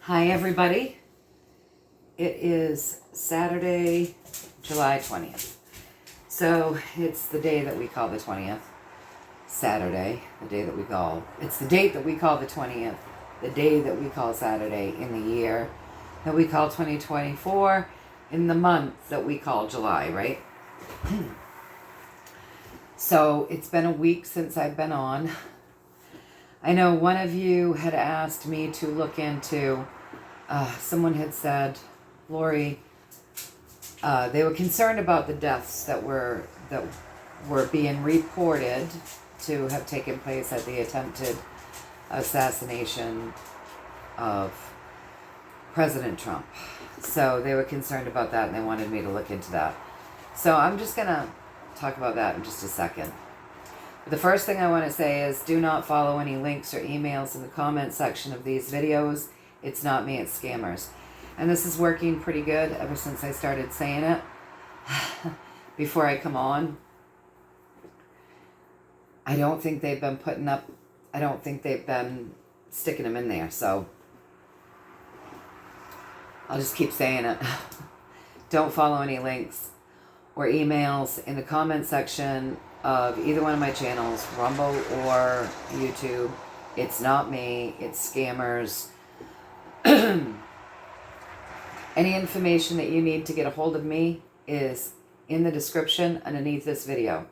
Hi everybody, it is Saturday, July 20th. So it's the day that we call the 20th, Saturday, the day that we call, it's the date that we call the 20th, the day that we call Saturday in the year that we call 2024, in the month that we call July, right? So it's been a week since I've been on. I know one of you had asked me to look into, someone had said, Lorri, they were concerned about the deaths that were being reported to have taken place at the attempted assassination of President Trump. So they were concerned about that and they wanted me to look into that. So I'm just going to talk about that in just a second. But the first thing I want to say is do not follow any links or emails in the comment section of these videos. It's not me, it's scammers. And this is working pretty good ever since I started saying it before I come on. I don't think they've been sticking them in there, so I'll just keep saying it. Don't follow any links or emails in the comment section of either one of my channels, Rumble or YouTube. It's not me, it's scammers. Any information that you need to get a hold of me is in the description underneath this video.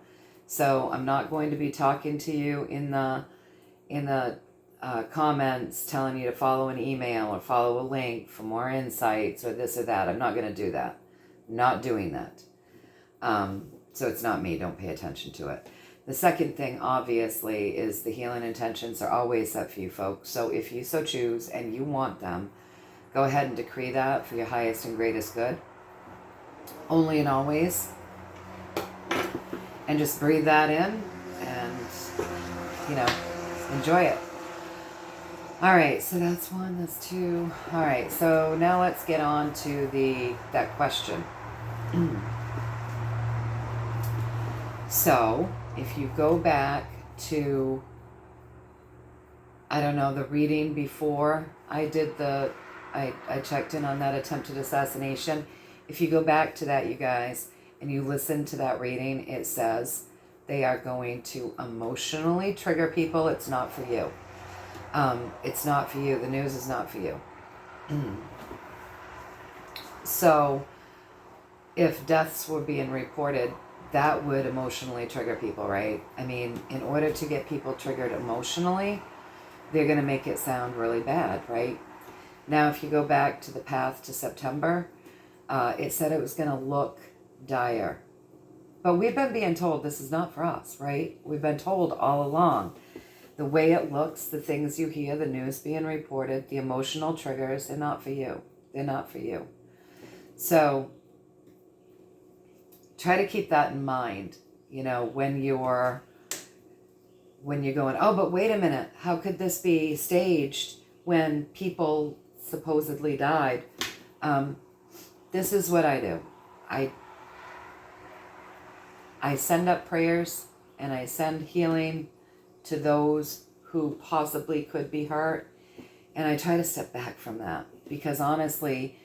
So I'm not going to be talking to you in the comments telling you to follow an email or follow a link for more insights or this or that. I'm not going to do that. Not doing that. So it's not me. Don't pay attention to it. The second thing, obviously, is the healing intentions are always set for you folks. So if you so choose and you want them, go ahead and decree that for your highest and greatest good. Only and always. And just breathe that in and, enjoy it. All right, so that's one, that's two. All right, so now let's get on to that question. So, if you go back to, the reading before I did I checked in on that attempted assassination. If you go back to that, you guys, and you listen to that reading, it says they are going to emotionally trigger people. It's not for you. It's not for you. The news is not for you. So, if deaths were being reported, that would emotionally trigger people, right? I mean, in order to get people triggered emotionally, they're going to make it sound really bad, right? Now, if you go back to the path to September, it said it was going to look dire. But we've been being told this is not for us, right? We've been told all along. The way it looks, the things you hear, the news being reported, the emotional triggers, they're not for you. They're not for you. So try to keep that in mind, when you're going, oh, but wait a minute, how could this be staged when people supposedly died? This is what I do. I send up prayers and I send healing to those who possibly could be hurt. And I try to step back from that because honestly,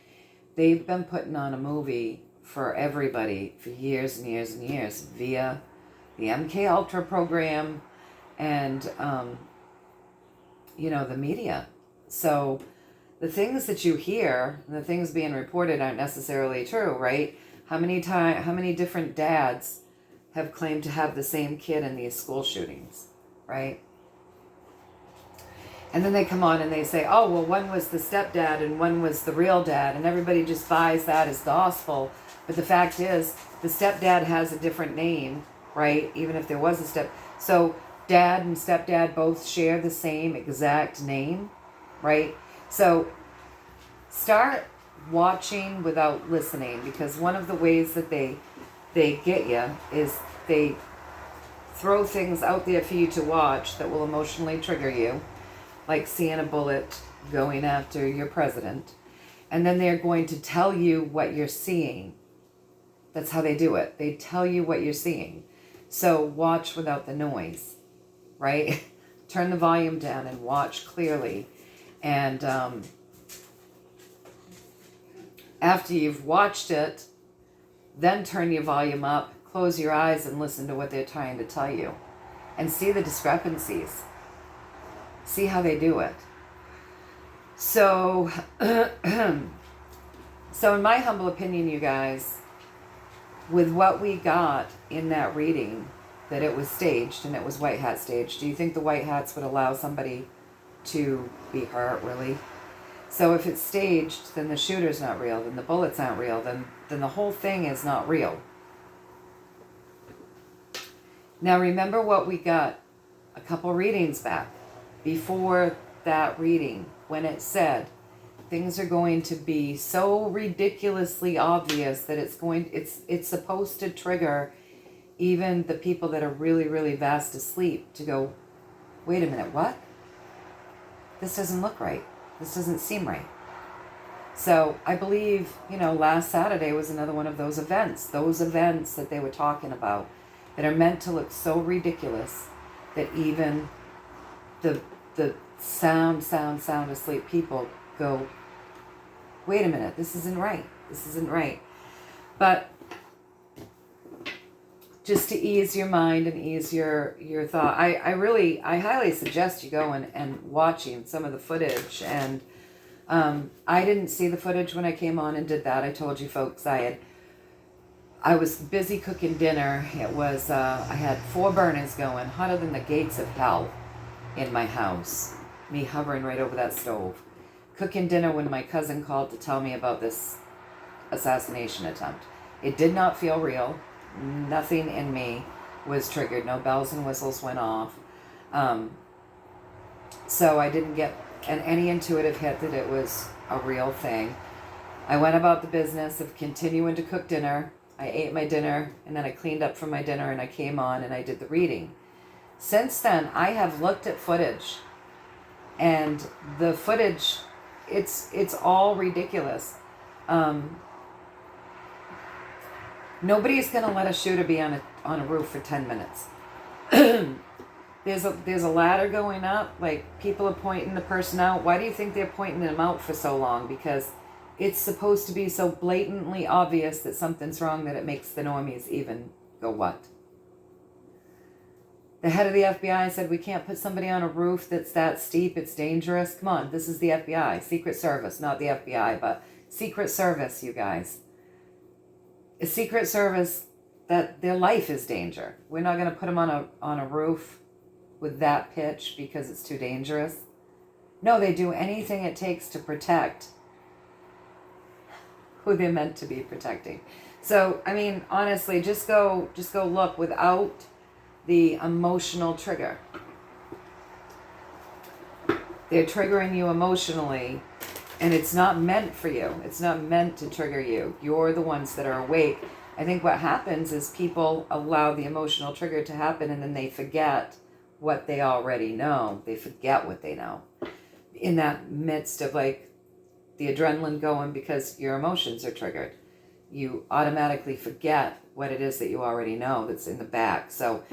they've been putting on a movie for everybody for years and years and years via the MK Ultra program and, the media. So the things that you hear, the things being reported aren't necessarily true, right? How many different dads have claimed to have the same kid in these school shootings, right? And then they come on and they say, oh, well, one was the stepdad and one was the real dad, and everybody just buys that as gospel. But the fact is, the stepdad has a different name, right? Even if there was a so dad and stepdad both share the same exact name, right? So start watching without listening, because one of the ways that they get you is they throw things out there for you to watch that will emotionally trigger you, like seeing a bullet going after your president. And then they're going to tell you what you're seeing. That's how they do it. They tell you what you're seeing. So watch without the noise, right? Turn the volume down and watch clearly. And After you've watched it, then turn your volume up, close your eyes, and listen to what they're trying to tell you. And see the discrepancies. See how they do it. So, so in my humble opinion, you guys, with what we got in that reading, that it was staged and it was white hat staged, do you think the white hats would allow somebody to be hurt, really? So if it's staged, then the shooter's not real, then the bullets aren't real, then the whole thing is not real. Now remember what we got a couple readings back, before that reading, when it said things are going to be so ridiculously obvious that it's supposed to trigger even the people that are really, really fast asleep to go, wait a minute, what? This doesn't look right. This doesn't seem right. So I believe, last Saturday was another one of those events that they were talking about that are meant to look so ridiculous that even the sound asleep people go, wait a minute, this isn't right. This isn't right. But just to ease your mind and ease your thought, I highly suggest you go and watching some of the footage. And I didn't see the footage when I came on and did that. I told you folks I was busy cooking dinner. It was I had 4 burners going, hotter than the gates of hell in my house. Me hovering right over that stove, cooking dinner when my cousin called to tell me about this assassination attempt. It did not feel real. Nothing in me was triggered. No bells and whistles went off. So I didn't get any intuitive hit that it was a real thing. I went about the business of continuing to cook dinner. I ate my dinner, and then I cleaned up from my dinner, and I came on and I did the reading. Since then, I have looked at footage, and the footage, it's all ridiculous. Nobody's going to let a shooter be on a roof for 10 minutes. There's a ladder going up, like people are pointing the person out. Why do you think they're pointing them out for so long? Because it's supposed to be so blatantly obvious that something's wrong that it makes the normies even go, what? The head of the FBI said we can't put somebody on a roof that's that steep, it's dangerous. Come on, this is the FBI, Secret Service, not the FBI, but Secret Service, you guys. A Secret Service, that their life is danger. We're not going to put them on a roof with that pitch because it's too dangerous. No, they do anything it takes to protect who they're meant to be protecting. So, I mean, honestly, just go look without the emotional trigger. They're triggering you emotionally, and it's not meant for you. It's not meant to trigger you. You're the ones that are awake. I think what happens is people allow the emotional trigger to happen, and then they forget what they already know. They forget what they know. In that midst of like the adrenaline going because your emotions are triggered, you automatically forget what it is that you already know that's in the back. So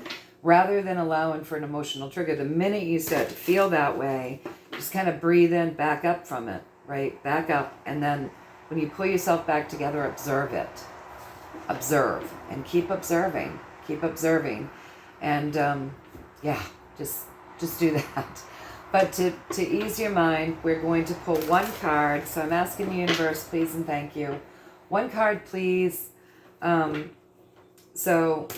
rather than allowing for an emotional trigger, the minute you start to feel that way, just kind of breathe in, back up from it, right? Back up. And then when you pull yourself back together, observe it. Observe and keep observing. Keep observing. And just do that. But to ease your mind, we're going to pull one card. So I'm asking the universe, please and thank you. One card, please. So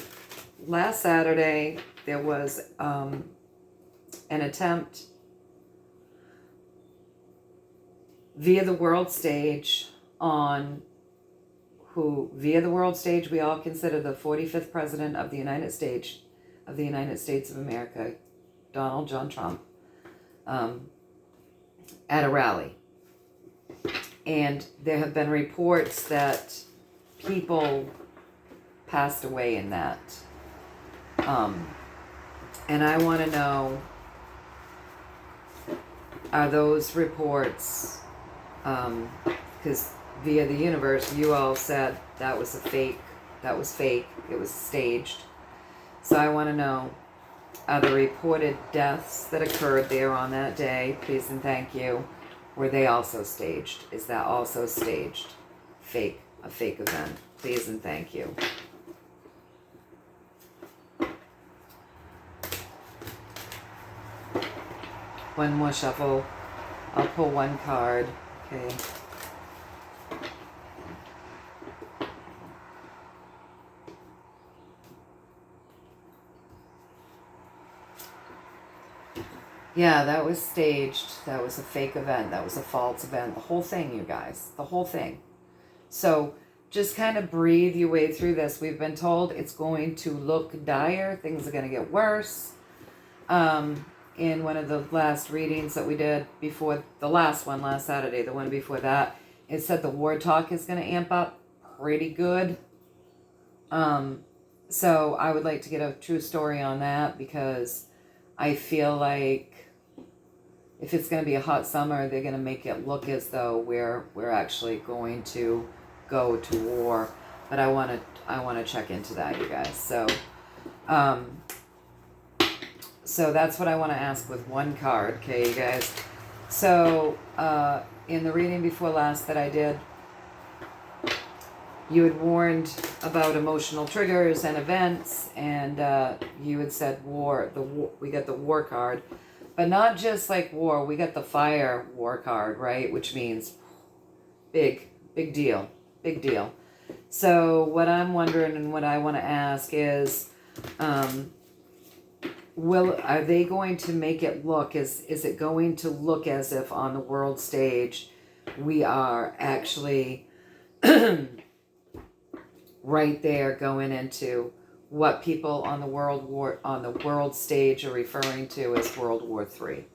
last Saturday, there was an attempt via the world stage via the world stage, we all consider the 45th president of the United States of America, Donald John Trump, at a rally. And there have been reports that people passed away in that. And I want to know, are those reports, because via the universe, you all said that was fake, it was staged. So I want to know, are the reported deaths that occurred there on that day, please and thank you, were they also staged? Is that also staged? a fake event. Please and thank you. One more shuffle. I'll pull one card. Okay. Yeah, that was staged. That was a fake event. That was a false event. The whole thing, you guys. The whole thing. So just kind of breathe your way through this. We've been told it's going to look dire. Things are going to get worse. In one of the last readings that we did before the last one, last Saturday, the one before that, it said the war talk is going to amp up pretty good. So I would like to get a true story on that, because I feel like if it's going to be a hot summer, they're going to make it look as though we're actually going to go to war. But I want to check into that, you guys. So that's what I want to ask with one card, okay, you guys? So in the reading before last that I did, you had warned about emotional triggers and events, and you had said war. We got the war card, but not just like war. We got the fire war card, right? Which means big deal, big deal. So what I'm wondering and what I want to ask is, are they going to make it look is it going to look as if on the world stage we are actually right there going into what people on the world stage are referring to as World War III?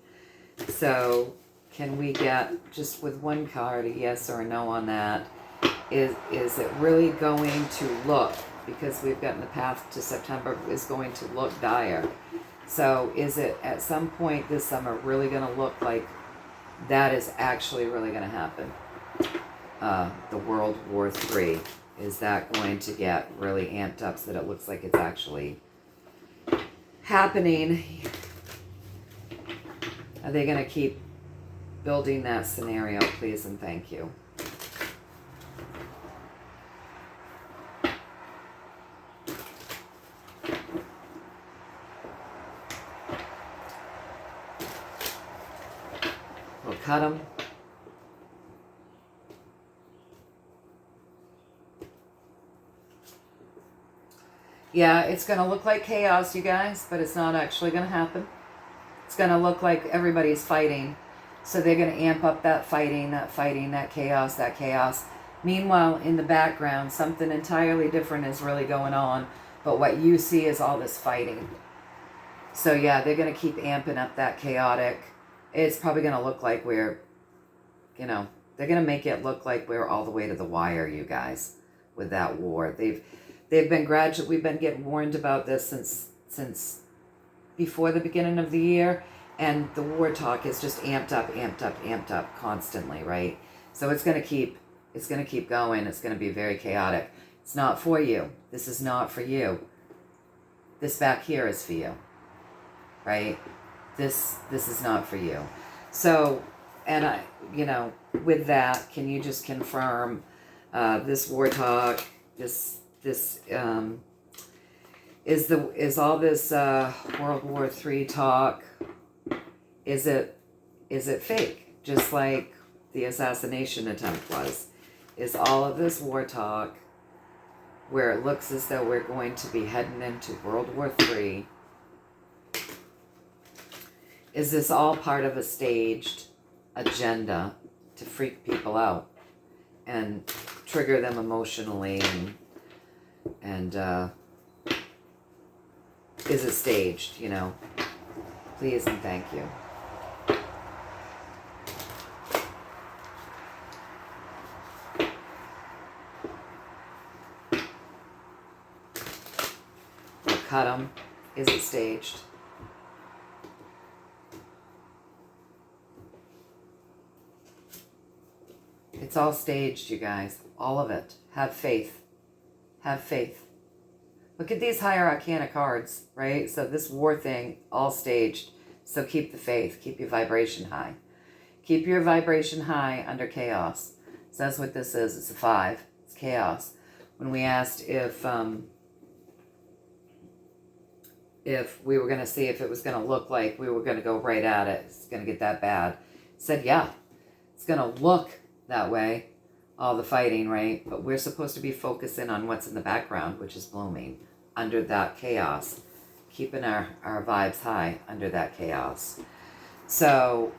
So can we get, just with one card, a yes or a no on that? Is it really going to look, because we've gotten the path to September, is going to look dire? So is it at some point this summer really going to look like that is actually really going to happen? The World War III, is that going to get really amped up so that it looks like it's actually happening? Are they going to keep building that scenario? Please and thank you. We'll cut them. Yeah, it's going to look like chaos, you guys, but it's not actually going to happen. It's going to look like everybody's fighting. So they're going to amp up that fighting, that chaos. Meanwhile, in the background, something entirely different is really going on. But what you see is all this fighting. So yeah, they're going to keep amping up that chaotic. It's probably going to look like we're, they're going to make it look like we're all the way to the wire, you guys, with that war. We've been getting warned about this since before the beginning of the year, and the war talk is just amped up constantly, right? So it's going to keep going. It's going to be very chaotic. It's not for you. This is not for you. This back here is for you, right? This is not for you. So, and with that, can you just confirm this war talk, is all this World War III talk, is it fake? Just like the assassination attempt was. Is all of this war talk, where it looks as though we're going to be heading into World War III, is this all part of a staged agenda to freak people out and trigger them emotionally, and is it staged, Please and thank you. We'll cut them. Is it staged? It's all staged, you guys. All of it. Have faith. Have faith. Look at these higher arcana cards, right? So this war thing, all staged. So keep the faith. Keep your vibration high. Keep your vibration high under chaos. So that's what this is. It's a 5. It's chaos. When we asked if we were going to see if it was going to look like we were going to go right at it, it's going to get that bad. Said, yeah, it's going to look that way, all the fighting, right? But we're supposed to be focusing on what's in the background, which is blooming under that chaos, keeping our vibes high under that chaos. So,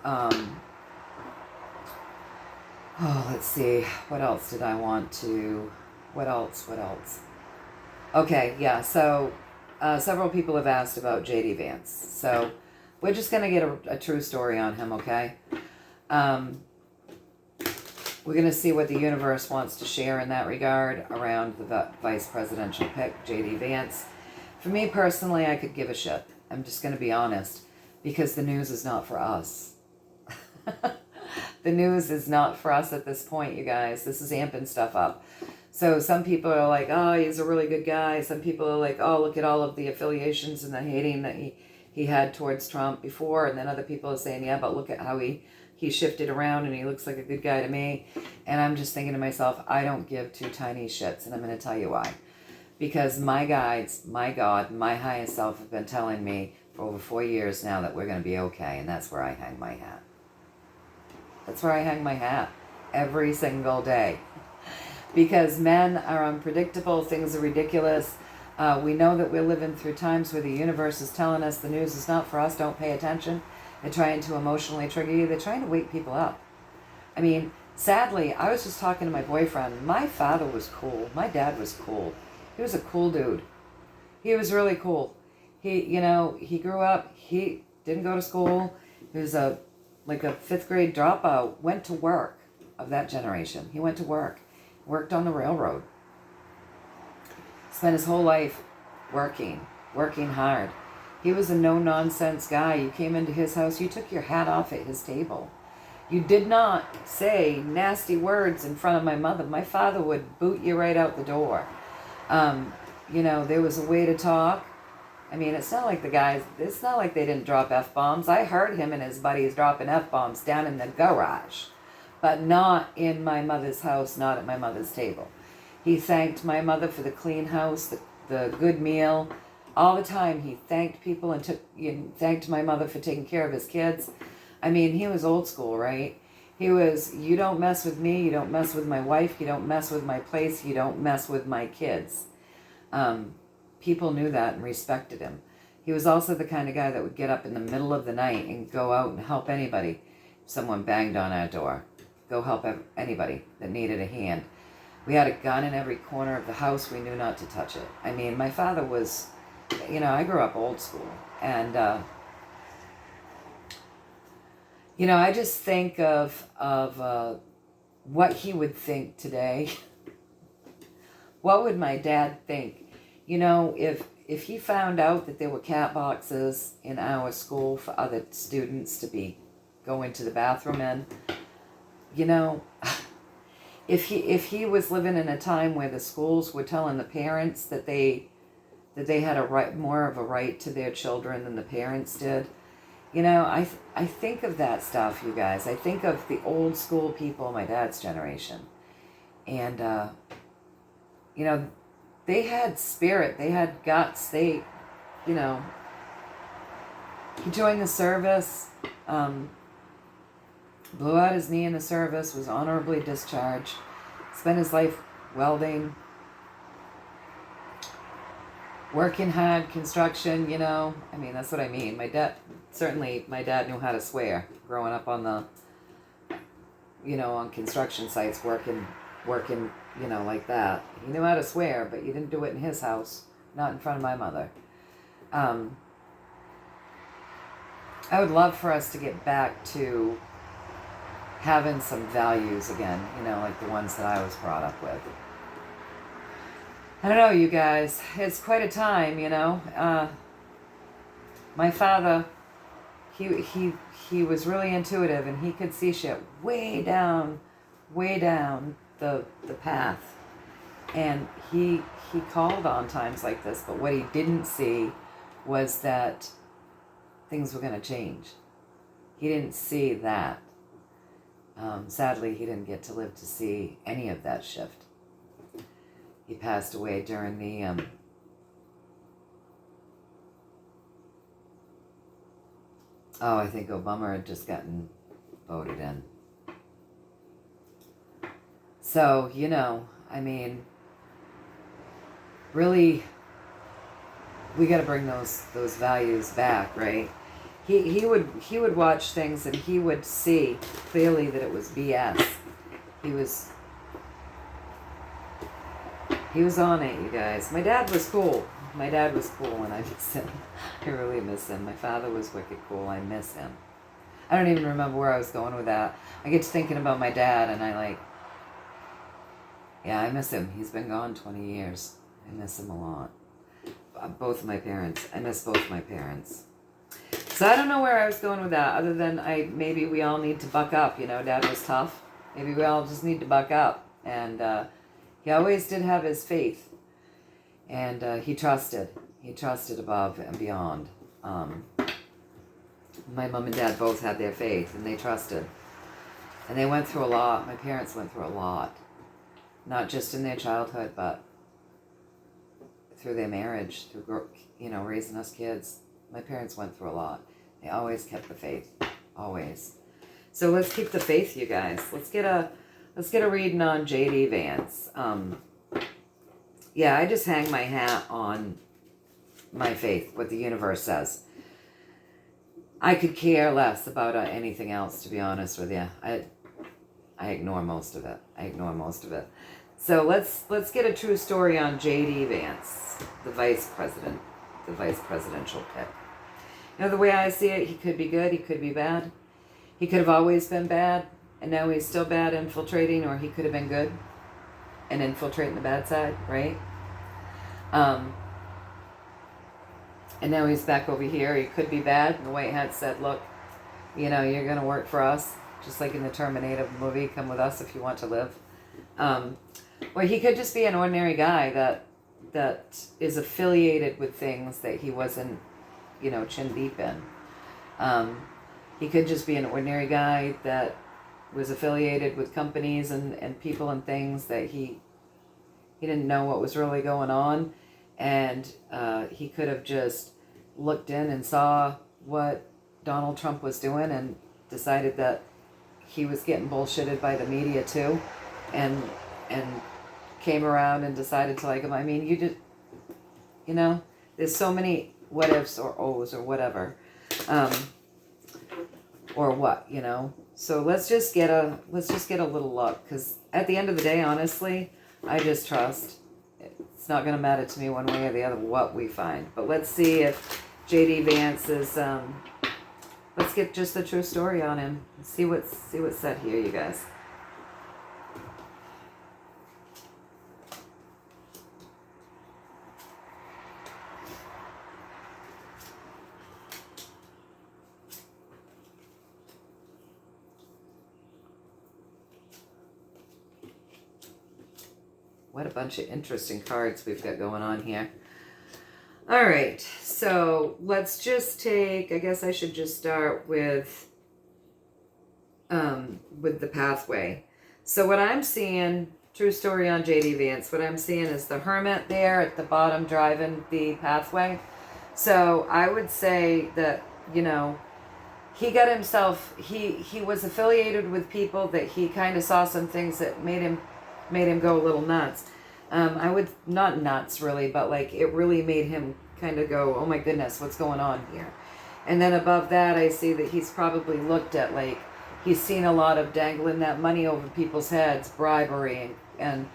let's see. What else did I want to... What else? Okay, yeah, so several people have asked about J.D. Vance. So we're just going to get a true story on him, okay? We're going to see what the universe wants to share in that regard around the vice presidential pick, J.D. Vance. For me personally, I could give a shit. I'm just going to be honest, because the news is not for us. The news is not for us at this point, you guys. This is amping stuff up. So some people are like, oh, he's a really good guy. Some people are like, oh, look at all of the affiliations and the hating that he had towards Trump before. And then other people are saying, yeah, but look at how he shifted around and he looks like a good guy to me. And I'm just thinking to myself, I don't give two tiny shits. And I'm going to tell you why. Because my guides, my God, my highest self have been telling me for over 4 years now that we're going to be okay. And that's where I hang my hat. That's where I hang my hat every single day. Because men are unpredictable, things are ridiculous. We know that we're living through times where the universe is telling us the news is not for us, don't pay attention. They're trying to emotionally trigger you. They're trying to wake people up. I mean, sadly, I was just talking to my boyfriend. My father was cool. My dad was cool. He was a cool dude. He was really cool. He grew up, he didn't go to school. He was like a 5th grade dropout, went to work of that generation. He went to work. Worked on the railroad. Spent his whole life working hard. He was a no-nonsense guy. You came into his house, you took your hat off at his table. You did not say nasty words in front of my mother. My father would boot you right out the door. There was a way to talk. I mean, it's not like they didn't drop F-bombs. I heard him and his buddies dropping F-bombs down in the garage. But not in my mother's house, not at my mother's table. He thanked my mother for the clean house, the good meal. All the time he thanked people and thanked my mother for taking care of his kids. I mean, he was old school, right? He was, you don't mess with me, you don't mess with my wife, you don't mess with my place, you don't mess with my kids. People knew that and respected him. He was also the kind of guy that would get up in the middle of the night and go out and help anybody. Someone banged on our door. Go help anybody that needed a hand. We had a gun in every corner of the house. We knew not to touch it. I mean, my father was, I grew up old school. And, I just think of what he would think today. What would my dad think? If he found out that there were cat boxes in our school for other students to be going to the bathroom in, if he was living in a time where the schools were telling the parents that they had more of a right to their children than the parents did, I think of that stuff, you guys. I think of the old school people, my dad's generation, and they had spirit, they had guts. He joined the service. Blew out his knee in the service, was honorably discharged, spent his life welding, working hard, construction, I mean, that's what I mean. My dad knew how to swear growing up on on construction sites, working, like that. He knew how to swear, but you didn't do it in his house, not in front of my mother. I would love for us to get back to having some values again, like the ones that I was brought up with. I don't know, you guys. It's quite a time, My father, he was really intuitive, and he could see shit way down the path. And he called on times like this, but what he didn't see was that things were going to change. He didn't see that. Sadly, he didn't get to live to see any of that shift. He passed away during the I think Obama had just gotten voted in. So, I mean, really, we got to bring those values back, right? He would watch things and he would see clearly that it was BS. He was on it, you guys. My dad was cool. And I miss him. I really miss him. My father was wicked cool. I miss him. I don't even remember where I was going with that. I get to thinking about my dad and I miss him. He's been gone 20 years. I miss him a lot. Both of my parents. I miss both my parents. So I don't know where I was going with that, other than maybe we all need to buck up. Dad was tough. Maybe we all just need to buck up. And he always did have his faith. And he trusted. He trusted above and beyond. My mom and dad both had their faith, and they trusted. And they went through a lot. My parents went through a lot. Not just in their childhood, but through their marriage, through raising us kids. My parents went through a lot. They always kept the faith, always. So let's keep the faith, you guys. Let's get a reading on J.D. Vance. I just hang my hat on my faith, what the universe says. I could care less about anything else, to be honest with you. I ignore most of it. So let's get a true story on J.D. Vance, the vice presidential pick. The way I see it, he could be good, he could be bad. He could have always been bad, and now he's still bad infiltrating, or he could have been good and infiltrating the bad side, right? And now he's back over here. He could be bad. And the White Hat said, look, you're going to work for us, just like in the Terminator movie, come with us if you want to live. Or he could just be an ordinary guy that is affiliated with things that he wasn't, chin deep in. He could just be an ordinary guy that was affiliated with companies and people and things that he didn't know what was really going on. And he could have just looked in and saw what Donald Trump was doing and decided that he was getting bullshitted by the media too, and came around and decided to like him. I mean, you just, there's so many what ifs or ohs or whatever, or what, So let's just get a little luck, because at the end of the day, honestly, I just trust. It's not going to matter to me one way or the other what we find. But let's see if J.D. Vance is. Let's get just the true story on him. See what's said here, you guys. What a bunch of interesting cards we've got going on here. All right, so let's just take, I guess I should just start with the pathway. So what I'm seeing, true story on J.D. Vance, what I'm seeing is the Hermit there at the bottom driving the pathway. So I would say that, he got himself, he was affiliated with people that he kind of saw some things that made him go a little nuts. I would, not nuts really, but it really made him kind of go, oh my goodness, what's going on here? And then above that, I see that he's probably looked at, he's seen a lot of dangling that money over people's heads, bribery, and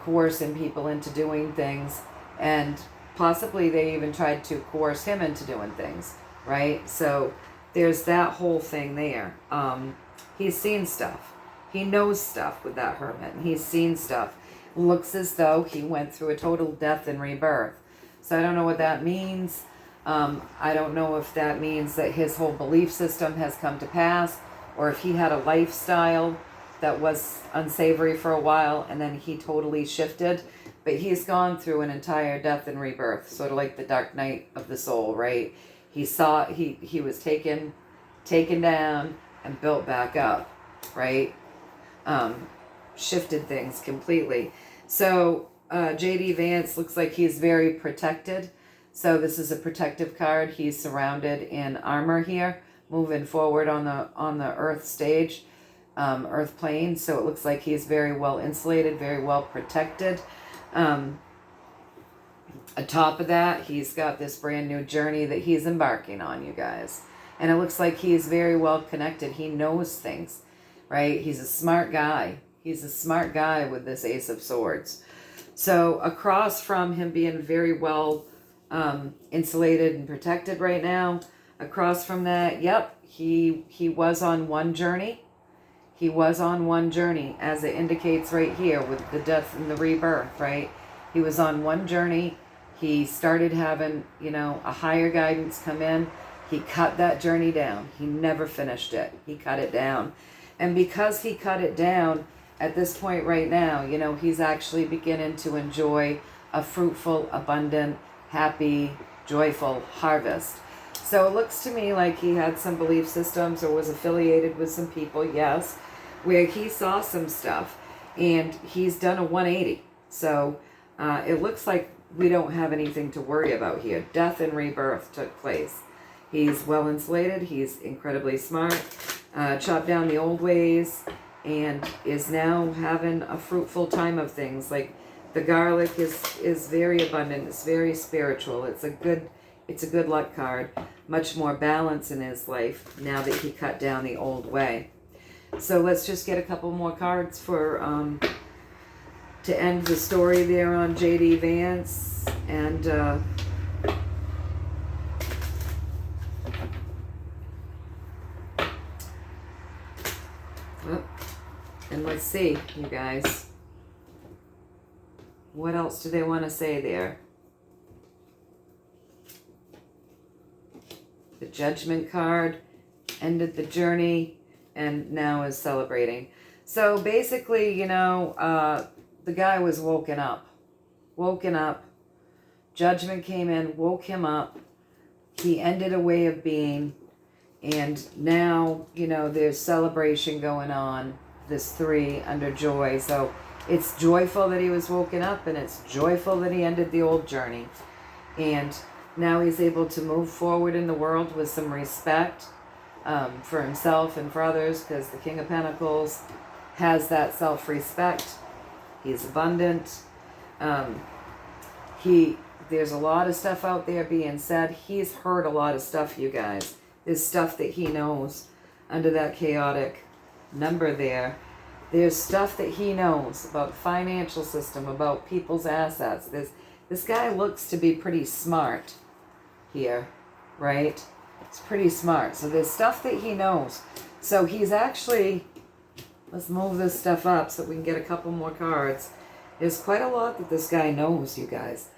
coercing people into doing things. And possibly they even tried to coerce him into doing things, right? So there's that whole thing there. He's seen stuff. He knows stuff with that Hermit. And he's seen stuff. Looks as though he went through a total death and rebirth. So I don't know what that means. I don't know if that means that his whole belief system has come to pass, or if he had a lifestyle that was unsavory for a while and then he totally shifted. But he's gone through an entire death and rebirth, sort of like the Dark Night of the Soul, right? He saw he was taken down and built back up. right? Shifted things completely. So J.D. Vance looks like he's very protected. So this is a protective card. He's surrounded in armor here, moving forward on the Earth stage, Earth plane. So it looks like he's very well insulated, very well protected. Atop of that, he's got this brand new journey that he's embarking on, you guys. And it looks like he's very well connected. He knows things, right? He's a smart guy. He's a smart guy with this Ace of Swords. So across from him being very well insulated and protected right now, across from that, yep, he was on one journey. He was on one journey, as it indicates right here with the death and the rebirth, right? He was on one journey. He started having, a higher guidance come in. He cut that journey down. He never finished it. He cut it down. And because he cut it down, at this point right now, he's actually beginning to enjoy a fruitful, abundant, happy, joyful harvest. So it looks to me like he had some belief systems or was affiliated with some people, yes, where he saw some stuff and he's done a 180. So it looks like we don't have anything to worry about here. Death and rebirth took place. He's well insulated. He's incredibly smart. Chopped down the old ways and is now having a fruitful time of things. Like the garlic is very abundant. It's very spiritual. It's a good luck card. Much more balance in his life now that he cut down the old way. So let's just get a couple more cards for to end the story there on J.D. Vance. And and let's see, you guys. What else do they want to say there? The Judgment card ended the journey and now is celebrating. So basically, the guy was woken up. Judgment came in, woke him up. He ended a way of being. And now, there's celebration going on. This 3 under joy. So it's joyful that he was woken up, and it's joyful that he ended the old journey. And now he's able to move forward in the world with some respect for himself and for others, because the King of Pentacles has that self-respect. He's abundant. There's a lot of stuff out there being said. He's heard a lot of stuff, you guys. There's stuff that he knows under that chaotic number there. There's stuff that he knows about the financial system, about people's assets. This guy looks to be pretty smart here, right? It's pretty smart. So there's stuff that he knows. So he's actually, let's move this stuff up so we can get a couple more cards. There's quite a lot that this guy knows, you guys.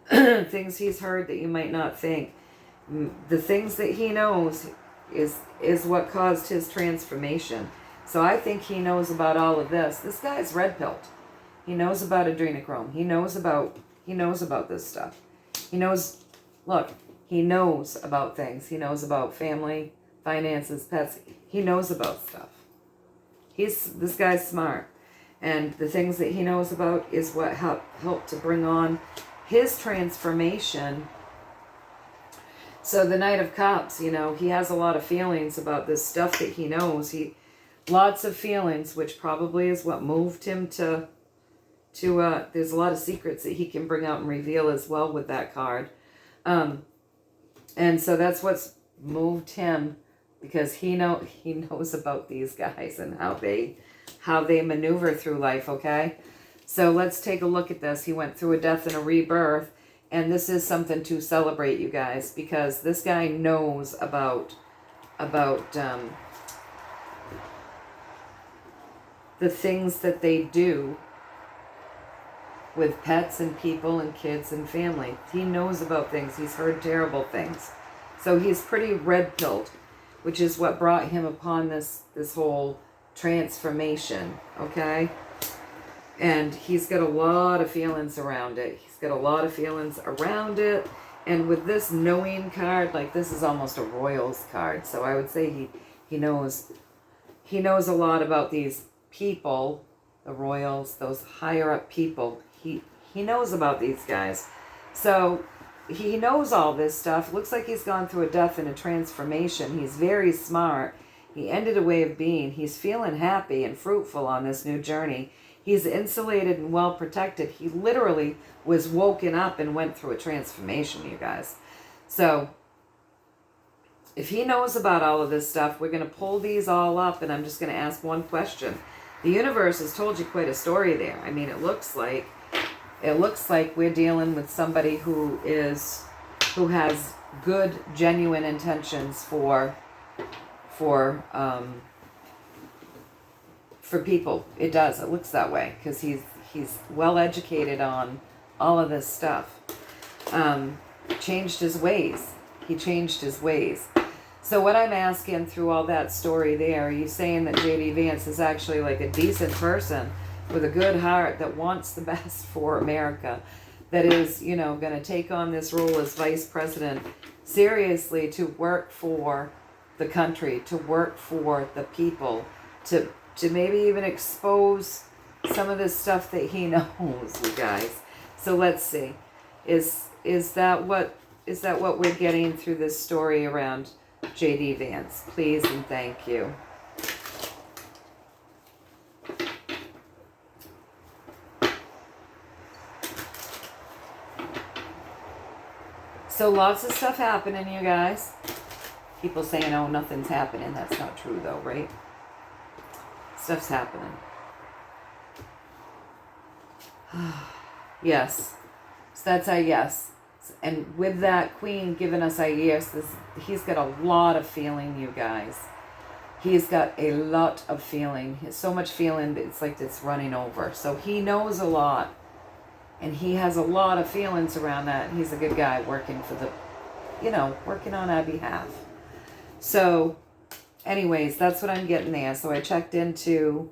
Things he's heard that you might not think. The things that he knows is what caused his transformation. So I think he knows about all of this. This guy's red-pilled. He knows about adrenochrome. He knows about this stuff. He knows about things. He knows about family, finances, pets. He knows about stuff. This guy's smart. And the things that he knows about is what helped to bring on his transformation. So the Knight of Cups, he has a lot of feelings about this stuff that he knows. Lots of feelings, which probably is what moved him to there's a lot of secrets that he can bring out and reveal as well with that card. And so that's what's moved him, because he knows about these guys and how they maneuver through life, okay? So let's take a look at this. He went through a death and a rebirth, and this is something to celebrate, you guys, because this guy knows about the things that they do with pets and people and kids and family. He knows about things. He's heard terrible things. So he's pretty red-pilled, which is what brought him upon this whole transformation, okay? And he's got a lot of feelings around it. And with this knowing card, like this is almost a Royals card. So I would say he knows he knows a lot about these people, the royals, those higher up people. He knows about these guys. So he knows all this stuff. Looks like he's gone through a death and a transformation. He's very smart. He ended a way of being. He's feeling happy and fruitful on this new journey. He's insulated and well protected. He literally was woken up and went through a transformation, you guys. So if he knows about all of this stuff, we're going to pull these all up, and I'm just going to ask one question. The universe has told you quite a story there. I mean, it looks like we're dealing with somebody who has good, genuine intentions for people. It does. It looks that way because he's well educated on all of this stuff. Changed his ways. He changed his ways. So what I'm asking through all that story there, are you saying that J.D. Vance is actually like a decent person with a good heart that wants the best for America, that is, you know, going to take on this role as vice president seriously to work for the country, to work for the people, to maybe even expose some of this stuff that he knows, you guys. So let's see. Is that what we're getting through this story around J.D. Vance? Please and thank you. So lots of stuff happening, you guys. People saying, oh, nothing's happening. That's not true, though, right? Stuff's happening. Yes. So that's a yes. And with that queen giving us a yes, he's got a lot of feeling, you guys. He's got a lot of feeling. So much feeling that it's like it's running over. So he knows a lot. And he has a lot of feelings around that. He's a good guy working for working on our behalf. So, anyways, that's what I'm getting there. So I checked into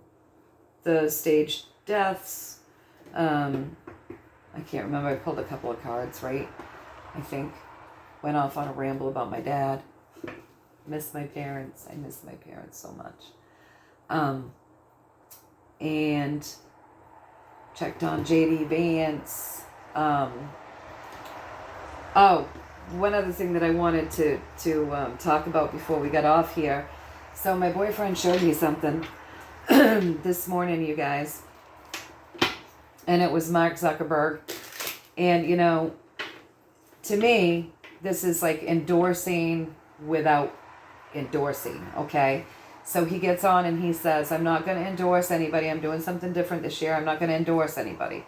the staged deaths. I can't remember. I pulled a couple of cards, right? I think. Went off on a ramble about my dad. Miss my parents. I miss my parents so much. And checked on J.D. Vance. One other thing that I wanted to talk about before we got off here. So my boyfriend showed me something this morning, you guys. And it was Mark Zuckerberg. And, you know, to me, this is like endorsing without endorsing, okay? So he gets on and he says, I'm not going to endorse anybody. I'm doing something different this year. I'm not going to endorse anybody.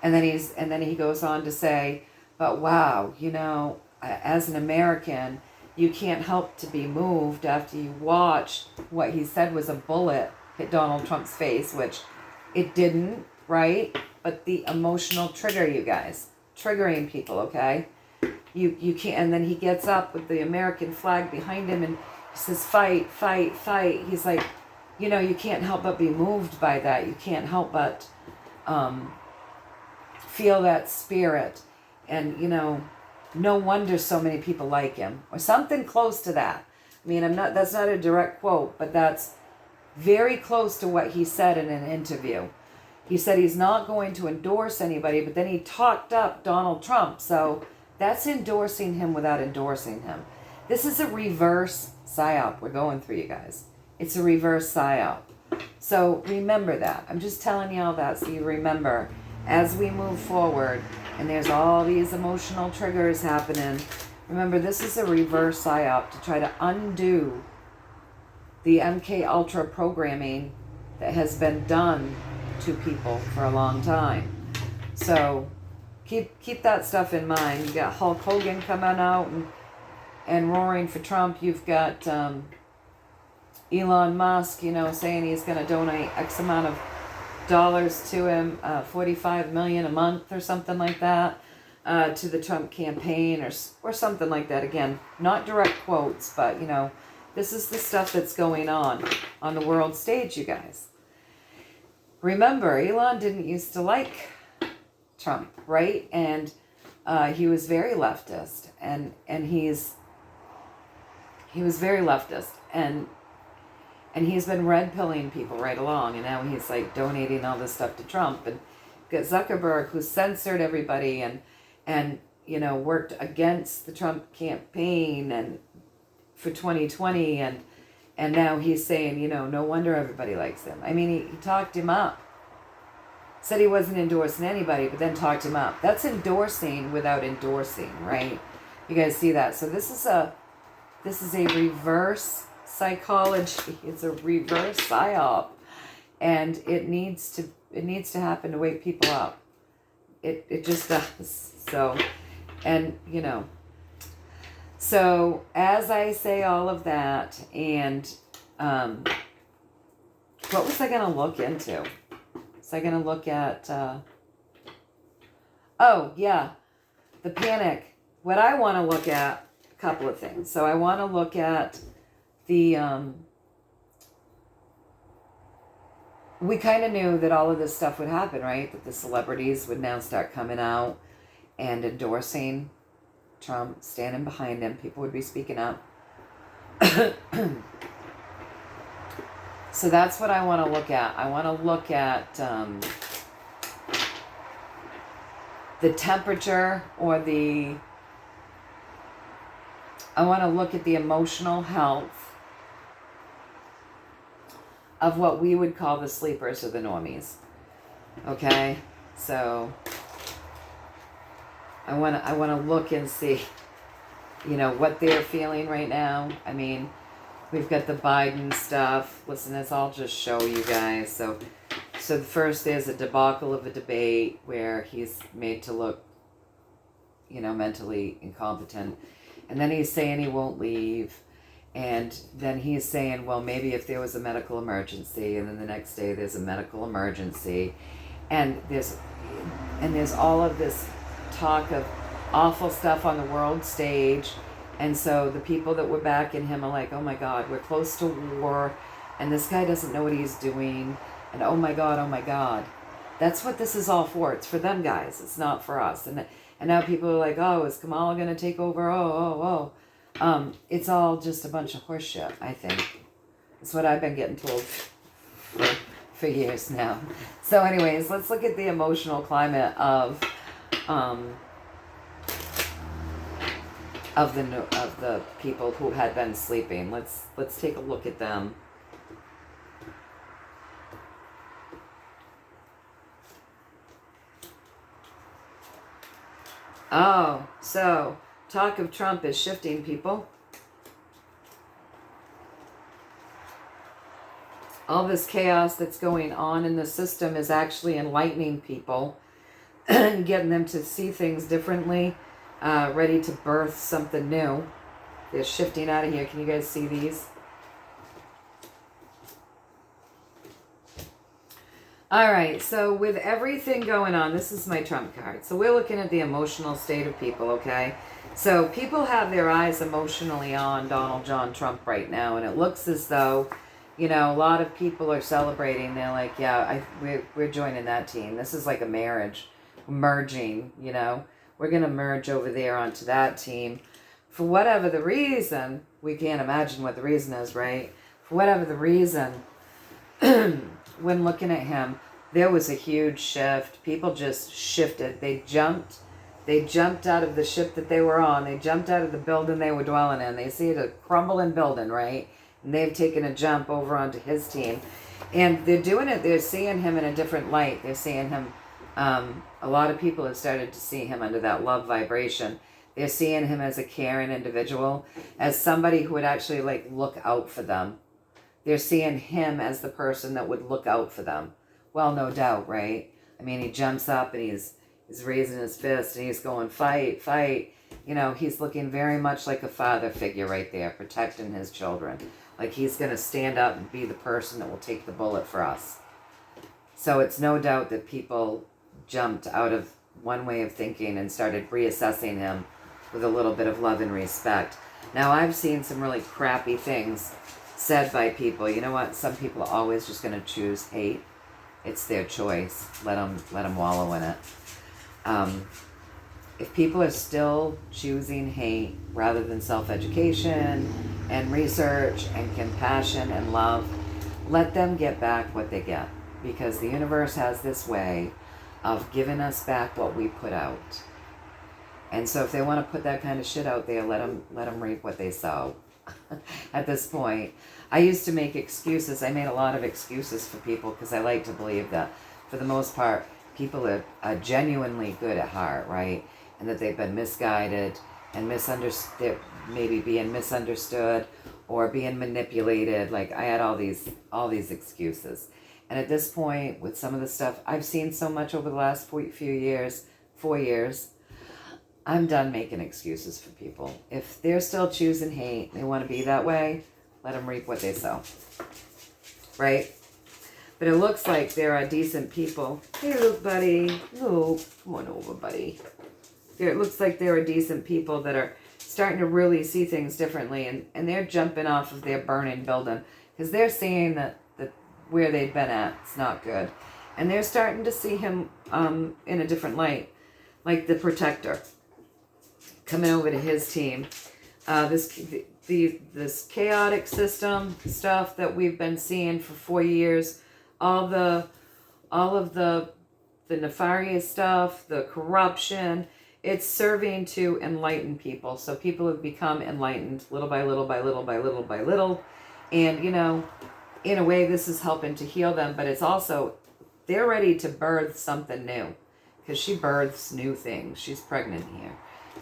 And then he goes on to say, but wow, you know, as an American, you can't help to be moved after you watch what he said was a bullet hit Donald Trump's face, which it didn't, right? But the emotional trigger, you guys, triggering people, okay? You can't, and then he gets up with the American flag behind him and he says, fight, fight, fight. He's like, you know, you can't help but be moved by that. You can't help but feel that spirit. And, you know, no wonder so many people like him. Or something close to that. I mean, that's not a direct quote, but that's very close to what he said in an interview. He said he's not going to endorse anybody, but then he talked up Donald Trump. So that's endorsing him without endorsing him. This is a reverse psyop we're going through, you guys. It's a reverse psyop. So remember that. I'm just telling you all that so you remember as we move forward and there's all these emotional triggers happening. Remember, this is a reverse psyop to try to undo the MK Ultra programming that has been done to people for a long time. So keep that stuff in mind. You got Hulk Hogan coming out and roaring for Trump. You've got Elon Musk, you know, saying he's going to donate X amount of dollars to him, $45 million a month or something like that, to the Trump campaign or something like that. Again, not direct quotes, but, you know, this is the stuff that's going on the world stage, you guys. Remember, Elon didn't used to like Trump, right? And he was very leftist, and he was very leftist, and And he's been red pilling people right along, and now he's like donating all this stuff to Trump. And got Zuckerberg, who censored everybody and you know, worked against the Trump campaign and for 2020, and now he's saying, you know, no wonder everybody likes him. I mean, he talked him up. Said he wasn't endorsing anybody, but then talked him up. That's endorsing without endorsing, right? You guys see that? So this is a reverse psychology. It's a reverse psyop, and it needs to happen to wake people up. It just does. So, and you know, so as I say all of that, and what was I gonna look into? Was I gonna look at? Oh yeah, the panic. What I want to look at, a couple of things. So I want to look at the, we kind of knew that all of this stuff would happen, right? That the celebrities would now start coming out and endorsing Trump, standing behind him. People would be speaking up. So that's what I want to look at. I want to look at the temperature, or I want to look at the emotional health of what we would call the sleepers or the normies. Okay? So I want to look and see, you know, what they're feeling right now. I mean, we've got the Biden stuff. Listen, this I'll just show you guys. So first there's a debacle of a debate where he's made to look, you know, mentally incompetent. And then he's saying he won't leave. And then he's saying, well, maybe if there was a medical emergency. And then the next day there's a medical emergency. And there's all of this talk of awful stuff on the world stage. And so the people that were backing him are like, oh my God, we're close to war. And this guy doesn't know what he's doing. And oh my God. That's what this is all for. It's for them guys. It's not for us. And now people are like, oh, is Kamala going to take over? It's all just a bunch of horse shit, I think. That's what I've been getting told for years now. So anyways, let's look at the emotional climate of the people who had been sleeping. Let's take a look at them. Oh, so talk of Trump is shifting people. All this chaos that's going on in the system is actually enlightening people and getting them to see things differently, ready to birth something new. They're shifting out of here. Can you guys see these? All right, so with everything going on, this is my Trump card. So we're looking at the emotional state of people, okay? So people have their eyes emotionally on Donald John Trump right now, and it looks as though, you know, a lot of people are celebrating. They're like, yeah, we're joining that team. This is like a marriage, merging, you know. We're going to merge over there onto that team. For whatever the reason, we can't imagine what the reason is, right? For whatever the reason, when looking at him, there was a huge shift. People just shifted. They jumped out of the ship that they were on. They jumped out of the building they were dwelling in. They see it a crumbling building, right? And they've taken a jump over onto his team. And they're doing it. They're seeing him in a different light. They're seeing him. A lot of people have started to see him under that love vibration. They're seeing him as a caring individual, as somebody who would actually like look out for them. They're seeing him as the person that would look out for them. Well, no doubt, right? I mean, he jumps up and he's raising his fist and he's going, fight, fight. You know, he's looking very much like a father figure right there, protecting his children. Like he's going to stand up and be the person that will take the bullet for us. So it's no doubt that people jumped out of one way of thinking and started reassessing him with a little bit of love and respect. Now, I've seen some really crappy things said by people. You know what? Some people are always just going to choose hate. It's their choice. Let them wallow in it. If people are still choosing hate rather than self-education and research and compassion and love, let them get back what they get, because the universe has this way of giving us back what we put out. And so if they want to put that kind of shit out there, let them reap what they sow. At this point, I used to make excuses. I made a lot of excuses for people because I like to believe that for the most part, people are genuinely good at heart, right? And that they've been misguided and misunderstood, maybe being misunderstood or being manipulated. Like, I had all these excuses. And at this point, with some of the stuff I've seen so much over the last 4 years, I'm done making excuses for people. If they're still choosing hate, they want to be that way, let them reap what they sow. Right? But it looks like there are decent people. Hey, Luke, buddy. Luke, come on over, buddy. It looks like there are decent people that are starting to really see things differently, and they're jumping off of their burning building because they're seeing that where they've been at, it's not good. And they're starting to see him in a different light, like the protector coming over to his team. This chaotic system stuff that we've been seeing for 4 years, all of the nefarious stuff, the corruption, it's serving to enlighten people. So people have become enlightened little by little by little by little by little. And, you know, in a way, this is helping to heal them, but it's also, they're ready to birth something new because she births new things. She's pregnant here.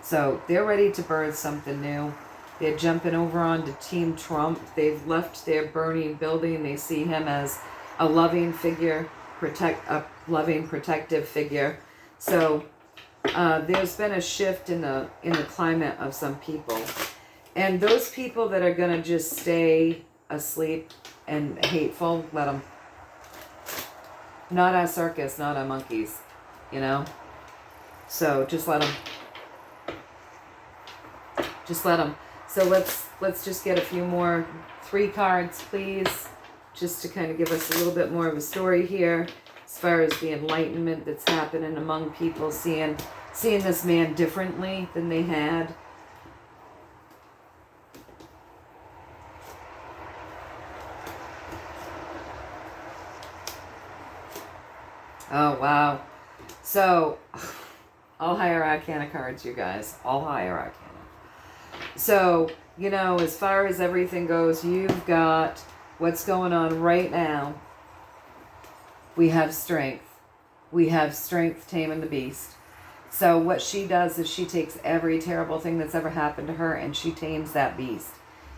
So they're ready to birth something new. They're jumping over onto Team Trump. They've left their burning building. They see him as a loving figure, a loving, protective figure. So there's been a shift in the climate of some people. And those people that are going to just stay asleep and hateful, let them. Not our circus, not our monkeys, you know? So just let them. Just let them. So let's just get a few more 3 cards, please, just to kind of give us a little bit more of a story here as far as the enlightenment that's happening among people, seeing this man differently than they had. Oh, wow. So, all higher arcana cards, you guys. All higher arcana. So, you know, as far as everything goes, you've got what's going on right now. We have strength. We have strength taming the beast. So what she does is she takes every terrible thing that's ever happened to her and she tames that beast.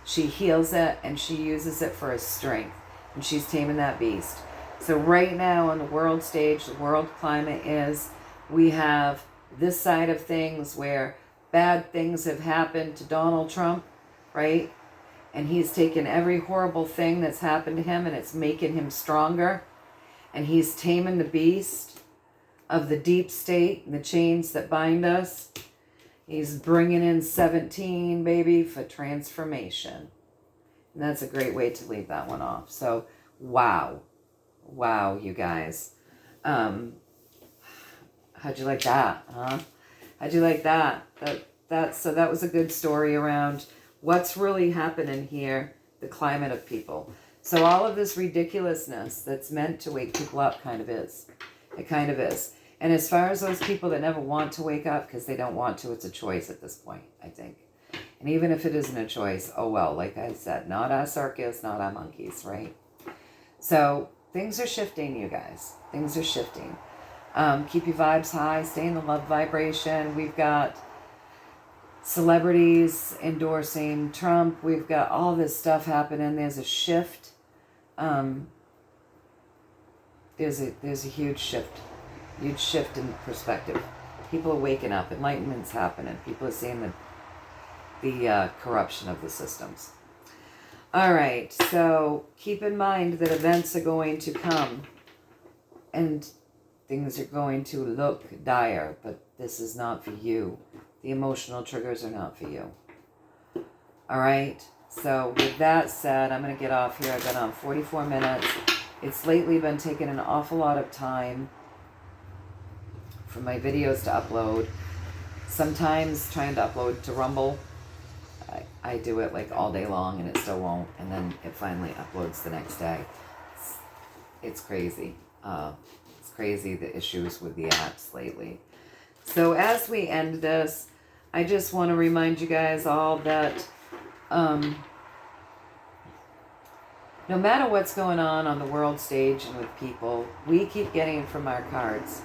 She heals it and she uses it for a strength. And she's taming that beast. So right now on the world stage, the world climate is, we have this side of things where bad things have happened to Donald Trump, right? And he's taken every horrible thing that's happened to him and it's making him stronger. And he's taming the beast of the deep state and the chains that bind us. He's bringing in 17, baby, for transformation. And that's a great way to leave that one off. So, wow. Wow, you guys. How'd you like that, huh? How'd you like that? So that was a good story around what's really happening here, the climate of people. So all of this ridiculousness that's meant to wake people up kind of is. It kind of is. And as far as those people that never want to wake up because they don't want to, it's a choice at this point, I think. And even if it isn't a choice, oh well, like I said, not our circus, not our monkeys, right? So things are shifting, you guys. Things are shifting. Keep your vibes high, stay in the love vibration. We've got celebrities endorsing Trump. We've got all this stuff happening. There's a shift. There's a huge shift in perspective. People are waking up. Enlightenment's happening. People are seeing the corruption of the systems. All right, so keep in mind that events are going to come and things are going to look dire, but this is not for you. The emotional triggers are not for you. All right, so with that said, I'm going to get off here. I've been on 44 minutes. It's lately been taking an awful lot of time for my videos to upload. Sometimes trying to upload to Rumble, I do it like all day long and it still won't, and then it finally uploads the next day. it's crazy. It's crazy, the issues with the apps lately. So as we end this, I just want to remind you guys all that no matter what's going on the world stage and with people, we keep getting from our cards,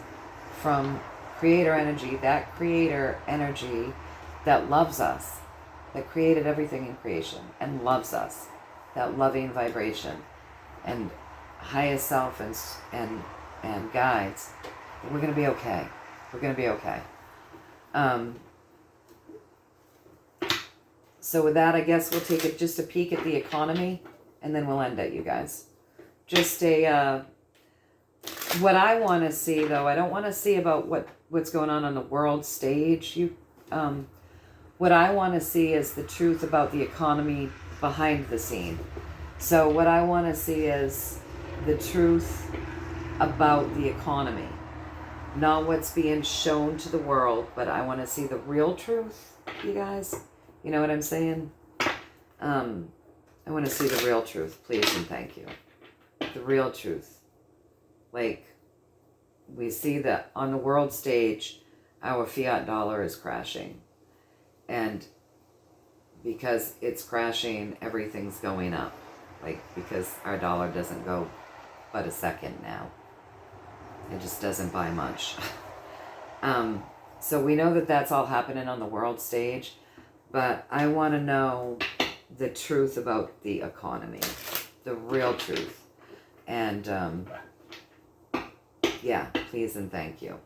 from creator energy, that creator energy that loves us, that created everything in creation and loves us, that loving vibration and highest self and guides. We're going to be okay. We're going to be okay. So with that, I guess we'll take just a peek at the economy, and then we'll end it, you guys. Just what I want to see, though, I don't want to see about what's going on the world stage. What I want to see is the truth about the economy behind the scene. So what I want to see is the truth about the economy. Not what's being shown to the world, but I want to see the real truth, you guys. You know what I'm saying? I want to see the real truth, please and thank you. The real truth. Like, we see that on the world stage, our fiat dollar is crashing. And because it's crashing, everything's going up. Like, because our dollar doesn't go but a second now. It just doesn't buy much. So we know that that's all happening on the world stage. But I want to know the truth about the economy. The real truth. And, yeah, please and thank you.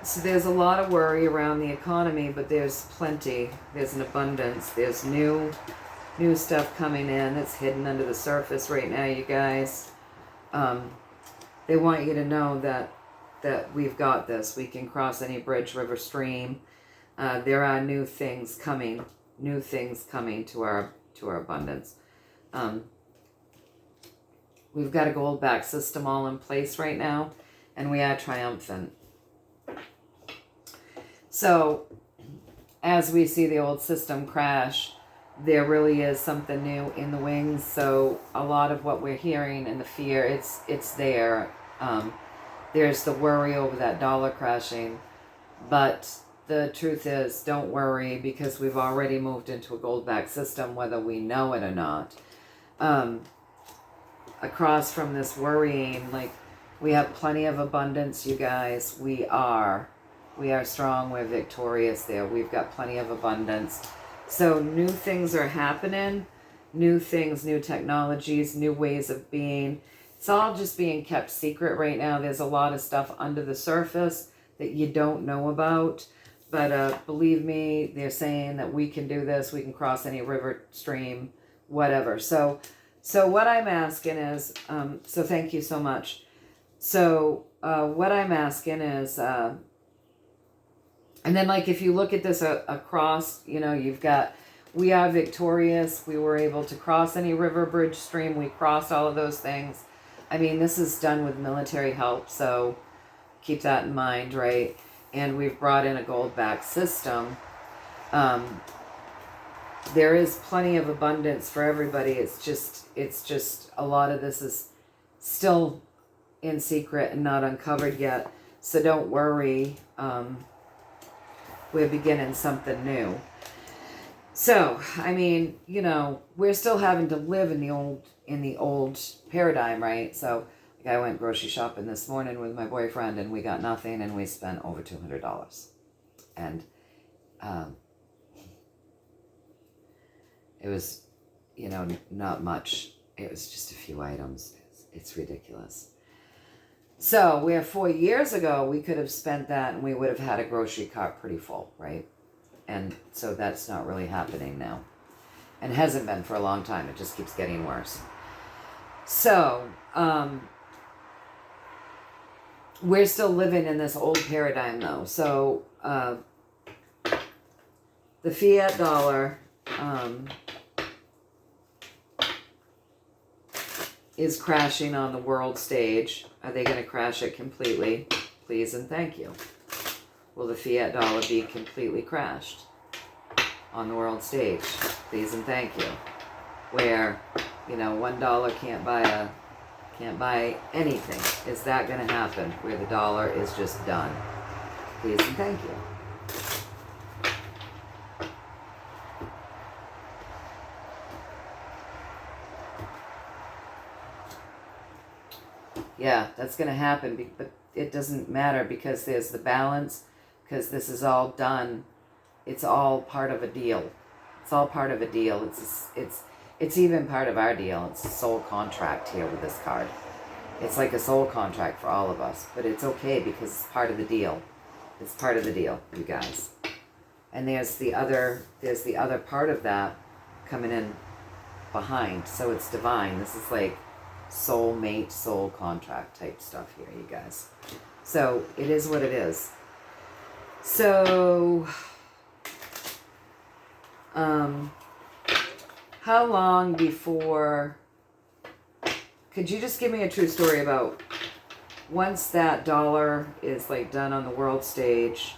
So there's a lot of worry around the economy, but there's plenty. There's an abundance. There's new stuff coming in that's hidden under the surface right now, you guys. They want you to know that we've got this. We can cross any bridge, river, stream. There are new things coming to our abundance. We've got a gold-backed system all in place right now, and we are triumphant. So, as we see the old system crash, there really is something new in the wings. So, a lot of what we're hearing and the fear, it's there. There's the worry over that dollar crashing, but the truth is, don't worry, because we've already moved into a gold-backed system, whether we know it or not. Across from this worrying, like, we have plenty of abundance, you guys. We are strong, we're victorious there. We've got plenty of abundance. So new things are happening, new things, new technologies, new ways of being. It's all just being kept secret right now. There's a lot of stuff under the surface that you don't know about. But believe me, they're saying that we can do this. We can cross any river, stream, whatever. So what I'm asking is, so thank you so much. So what I'm asking is, and then, like, if you look at this across, you know, you've got, we are victorious. We were able to cross any river, bridge, stream. We crossed all of those things. I mean, this is done with military help, so keep that in mind, right? And we've brought in a gold-backed system. There is plenty of abundance for everybody. It's just a lot of this is still in secret and not uncovered yet. So don't worry. We're beginning something new. So, I mean, you know, we're still having to live in the old paradigm, right? So, like, I went grocery shopping this morning with my boyfriend, and we got nothing, and we spent over $200. And it was, you know, not much. It was just a few items. It's ridiculous. So, where 4 years ago, we could have spent that and we would have had a grocery cart pretty full, right? And so that's not really happening now. And hasn't been for a long time. It just keeps getting worse. So, we're still living in this old paradigm, though. So, the fiat dollar is crashing on the world stage. Are they going to crash it completely? Please and thank you. Will the fiat dollar be completely crashed? on the world stage. Please and thank you. Where, you know, $1 can't buy anything. Is that going to happen? Where the dollar is just done. Please and thank you. Yeah, that's going to happen, but it doesn't matter because there's the balance, because this is all done. It's all part of a deal. It's all part of a deal. It's even part of our deal. It's a soul contract here with this card. It's like a soul contract for all of us, but it's okay because it's part of the deal. It's part of the deal, you guys. And there's the other part of that coming in behind. So it's divine. This is like soulmate, soul contract type stuff here, you guys. So it is what it is. So, how long before, could you just give me a true story about once that dollar is like done on the world stage,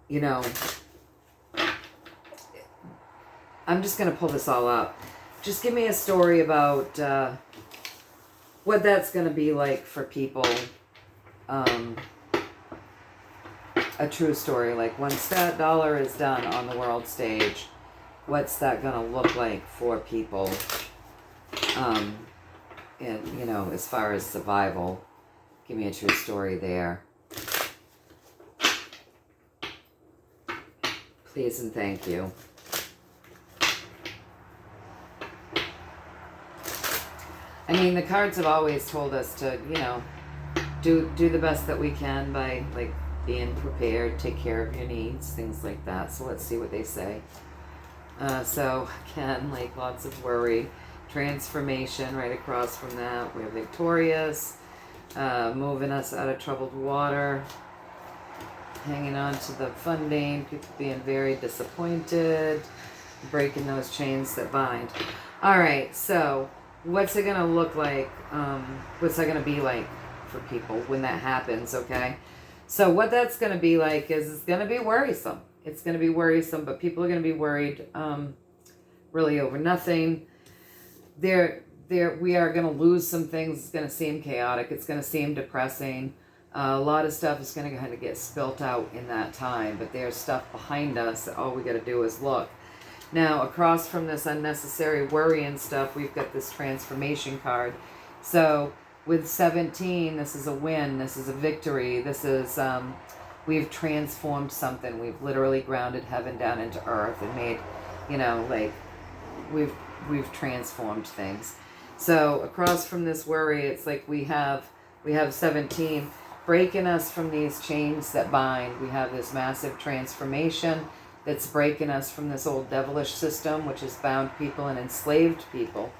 you know, I'm just going to pull this all up. Just give me a story about what that's going to be like for people. A true story, like once that dollar is done on the world stage, what's that going to look like for people? And, you know, as far as survival, give me a true story there. Please and thank you. I mean, the cards have always told us to, you know, do the best that we can by, like, being prepared, take care of your needs, things like that. So let's see what they say. So, again, like, lots of worry. Transformation right across from that. We're victorious. Moving us out of troubled water. Hanging on to the funding. People being very disappointed. Breaking those chains that bind. All right, so what's it going to look like? What's that going to be like for people when that happens, okay? So what that's going to be like is it's going to be worrisome. It's going to be worrisome, but people are going to be worried really over nothing. We are going to lose some things. It's going to seem chaotic. It's going to seem depressing. A lot of stuff is going to kind of get spilt out in that time, but there's stuff behind us that all we got to do is look. Now, across from this unnecessary worry and stuff, we've got this transformation card. So with 17, this is a win. This is a victory. This is, we've transformed something. We've literally grounded heaven down into earth and made, you know, like, we've transformed things. So across from this worry, it's like we have 17 breaking us from these chains that bind. We have this massive transformation that's breaking us from this old devilish system, which has bound people and enslaved people,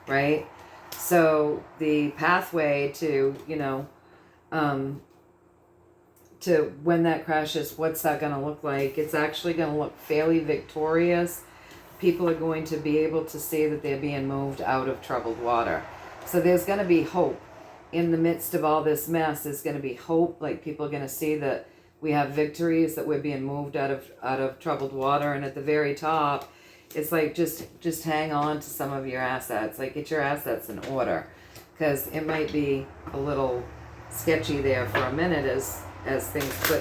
right? So the pathway to, you know, to when that crashes, what's that going to look like? It's actually going to look fairly victorious. People are going to be able to see that they're being moved out of troubled water. So there's going to be hope. In the midst of all this mess, there's going to be hope. Like, people are going to see that we have victories, that we're being moved out of troubled water. And at the very top, it's like just hang on to some of your assets. Like, get your assets in order, because it might be a little sketchy there for a minute as things.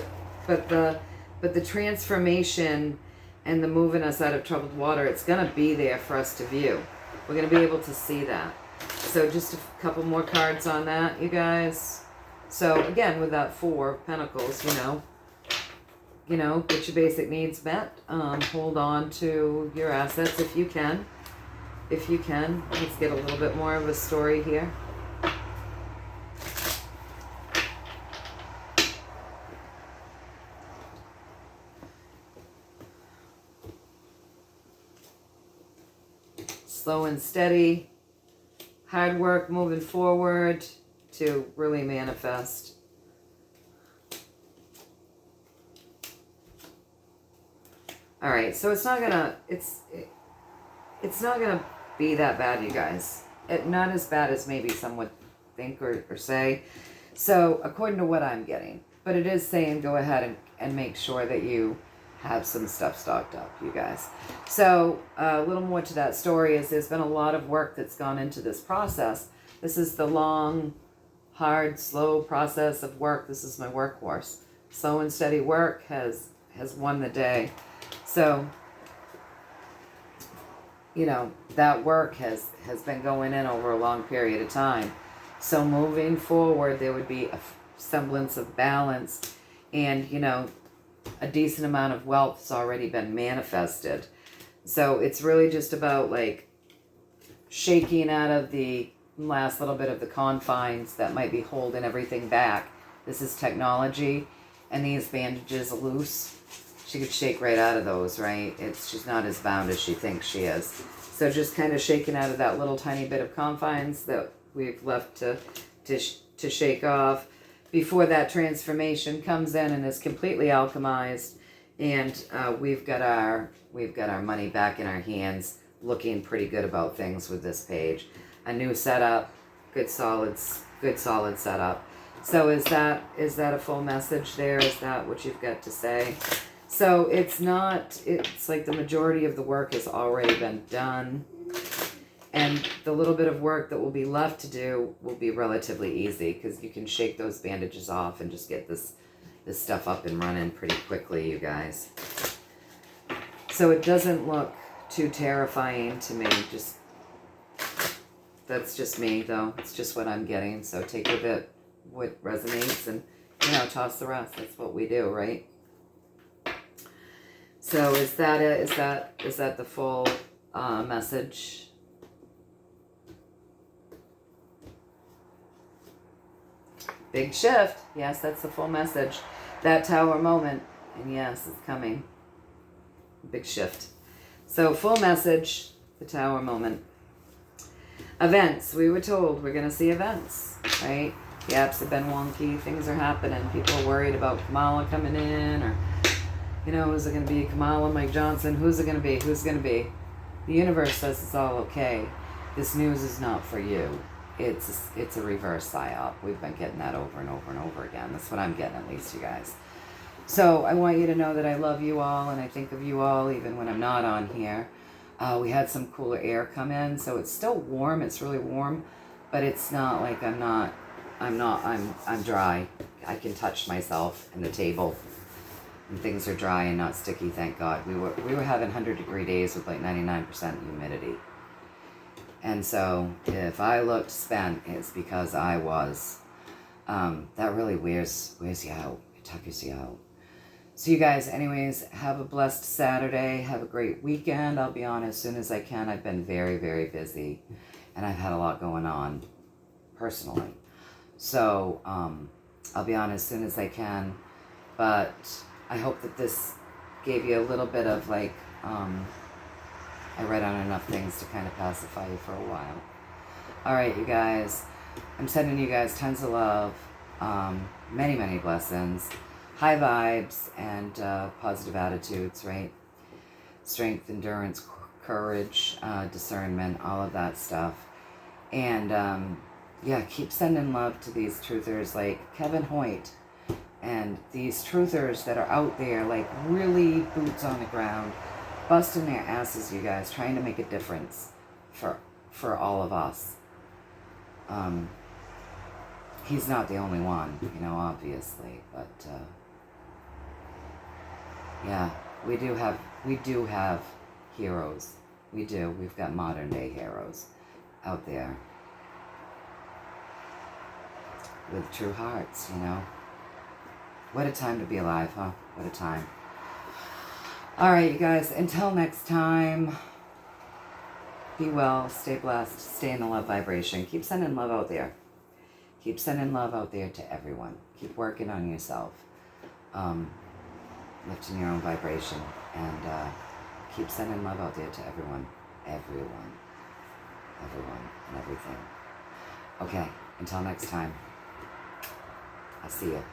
But the transformation and the moving us out of troubled water, it's going to be there for us to view. We're going to be able to see that. So just a couple more cards on that, you guys. So again, with that 4 of Pentacles, you know, get your basic needs met. Hold on to your assets if you can. If you can. Let's get a little bit more of a story here. Slow and steady. Hard work moving forward to really manifest. All right, so it's not gonna be that bad, you guys. Not as bad as maybe some would think or say. So according to what I'm getting, but it is saying go ahead and make sure that you have some stuff stocked up, you guys. So a little more to that story is there's been a lot of work that's gone into this process. This is the long, hard, slow process of work. This is my workhorse. Slow and steady work has won the day. So, you know, that work has been going in over a long period of time. So moving forward, there would be a semblance of balance, and, you know, a decent amount of wealth's already been manifested. So it's really just about like shaking out of the last little bit of the confines that might be holding everything back. This is technology, and these bandages are loose. She could shake right out of those, right? She's not as bound as she thinks she is. So just kind of shaking out of that little tiny bit of confines that we've left to shake off before that transformation comes in and is completely alchemized, and we've got our money back in our hands, looking pretty good about things with this page. A new setup, good solid setup. So is that a full message there? Is that what you've got to say? So it's like the majority of the work has already been done. And the little bit of work that will be left to do will be relatively easy, because you can shake those bandages off and just get this stuff up and running pretty quickly, you guys. So it doesn't look too terrifying to me. That's just me, though. It's just what I'm getting. So take with it what resonates, and, you know, toss the rest. That's what we do, right? So is that it? Is that the full message? Big shift. Yes, that's the full message. That tower moment. And yes, it's coming. Big shift. So full message, the tower moment. Events. We were told we're going to see events, right? The apps have been wonky. Things are happening. People are worried about Kamala coming in, or, you know, is it going to be Kamala, Mike Johnson? Who's it going to be? Who's going to be? The universe says it's all okay. This news is not for you. It's a reverse psyop. We've been getting that over and over and over again. That's what I'm getting, at least, you guys. So I want you to know that I love you all, and I think of you all even when I'm not on here. We had some cooler air come in, so it's still warm. It's really warm, but it's not like I'm dry. I can touch myself and the table, and things are dry and not sticky, thank God. We were having 100-degree days with like 99% humidity. And so if I looked spent, it's because I was. That really wears you out. It tuckers you out. So you guys, anyways, have a blessed Saturday. Have a great weekend. I'll be on as soon as I can. I've been very, very busy, and I've had a lot going on personally. So I'll be on as soon as I can. But I hope that this gave you a little bit of like... I read on enough things to kind of pacify you for a while. All right, you guys. I'm sending you guys tons of love, many, many blessings, high vibes, and positive attitudes, right? Strength, endurance, courage, discernment, all of that stuff. And, yeah, keep sending love to these truthers like Kevin Hoyt, and these truthers that are out there, like really boots on the ground, busting their asses, you guys, trying to make a difference for all of us. He's not the only one, you know, obviously, but yeah, we do have heroes. We do. We've got modern day heroes out there with true hearts, you know. What a time to be alive, huh? What a time. All right, you guys, until next time, be well, stay blessed, stay in the love vibration. Keep sending love out there. Keep sending love out there to everyone. Keep working on yourself, lifting your own vibration, and keep sending love out there to everyone, and everything. Okay, until next time, I'll see you.